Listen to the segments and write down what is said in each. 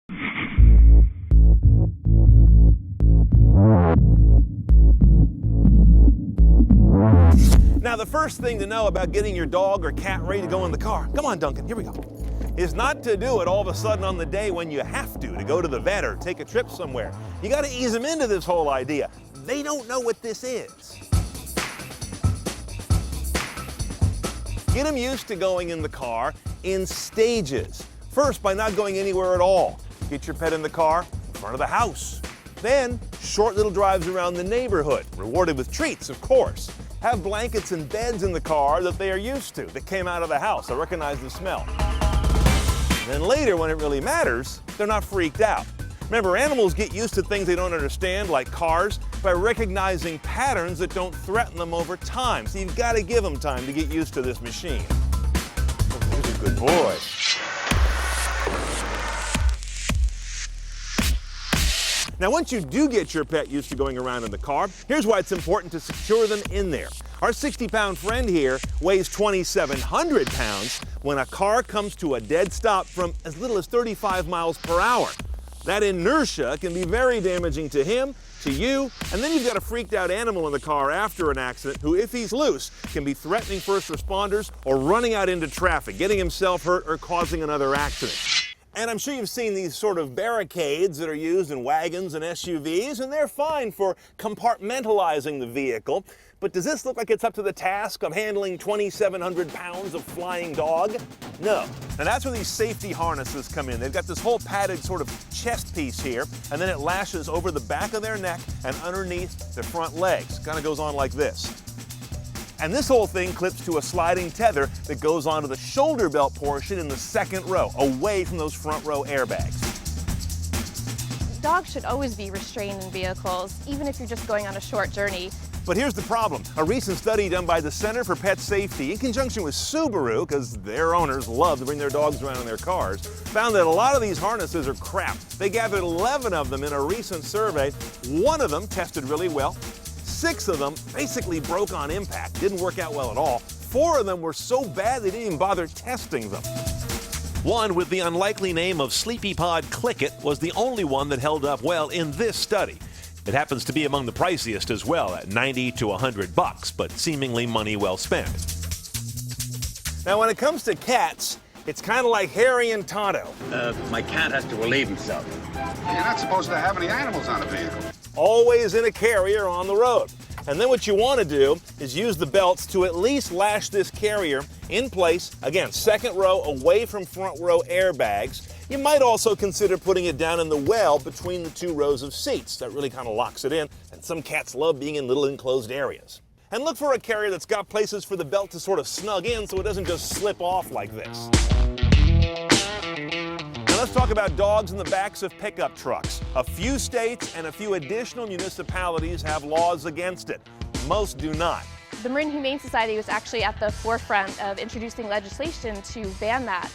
Now, the first thing to know about getting your dog or cat ready to go in the car, come on, Duncan, here we go, is not to do it all of a sudden on the day when you have to go to the vet or take a trip somewhere. You got to ease them into this whole idea. They don't know what this is. Get them used to going in the car in stages. First, by not going anywhere at all. Get your pet in the car in front of the house. Then, short little drives around the neighborhood, rewarded with treats, of course. Have blankets and beds in the car that they are used to, that came out of the house. They recognize the smell. Then later, when it really matters, they're not freaked out. Remember, animals get used to things they don't understand, like cars, by recognizing patterns that don't threaten them over time. So you've got to give them time to get used to this machine. Oh, he's a good boy. Now, once you do get your pet used to going around in the car, here's why it's important to secure them in there. Our 60-pound friend here weighs 2,700 pounds when a car comes to a dead stop from as little as 35 miles per hour. That inertia can be very damaging to him, to you, and then you've got a freaked out animal in the car after an accident who, if he's loose, can be threatening first responders or running out into traffic, getting himself hurt or causing another accident. And I'm sure you've seen these sort of barricades that are used in wagons and SUVs, and they're fine for compartmentalizing the vehicle. But does this look like it's up to the task of handling 2,700 pounds of flying dog? No. And that's where these safety harnesses come in. They've got this whole padded sort of chest piece here, and then it lashes over the back of their neck and underneath their front legs. Kind of goes on like this. And this whole thing clips to a sliding tether that goes onto the shoulder belt portion in the second row, away from those front row airbags. Dogs should always be restrained in vehicles, even if you're just going on a short journey. But here's the problem. A recent study done by the Center for Pet Safety in conjunction with Subaru, because their owners love to bring their dogs around in their cars, found that a lot of these harnesses are crap. They gathered 11 of them in a recent survey. One of them tested really well. 6 of them basically broke on impact, didn't work out well at all. 4 of them were so bad they didn't even bother testing them. One with the unlikely name of SleepyPod Click-It was the only one that held up well in this study. It happens to be among the priciest as well, at $90 to $100, but seemingly money well spent. Now, when it comes to cats, it's kind of like Harry and Tonto. My cat has to relieve himself. You're not supposed to have any animals on a vehicle. Always in a carrier on the road. And then what you want to do is use the belts to at least lash this carrier in place, again, second row away from front row airbags. You might also consider putting it down in the well between the 2 rows of seats. That really kind of locks it in, and some cats love being in little enclosed areas. And look for a carrier that's got places for the belt to sort of snug in so it doesn't just slip off like this. Now let's talk about dogs in the backs of pickup trucks. A few states and a few additional municipalities have laws against it. Most do not. The Marin Humane Society was actually at the forefront of introducing legislation to ban that.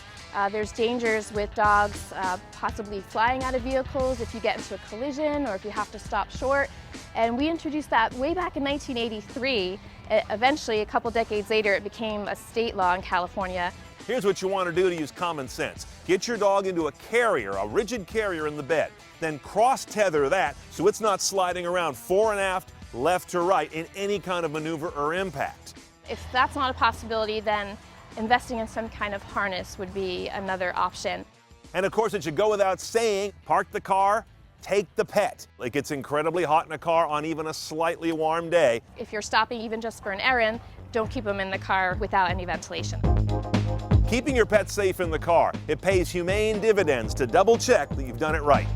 There's dangers with dogs possibly flying out of vehicles if you get into a collision or if you have to stop short. And we introduced that way back in 1983. Eventually, a couple decades later, it became a state law in California. Here's what you want to do to use common sense. Get your dog into a carrier, a rigid carrier in the bed. Then cross-tether that so it's not sliding around fore and aft, left to right in any kind of maneuver or impact. If that's not a possibility, then investing in some kind of harness would be another option. And of course, it should go without saying, park the car, take the pet. It gets incredibly hot in a car on even a slightly warm day. If you're stopping even just for an errand, don't keep them in the car without any ventilation. Keeping your pet safe in the car, it pays humane dividends to double check that you've done it right.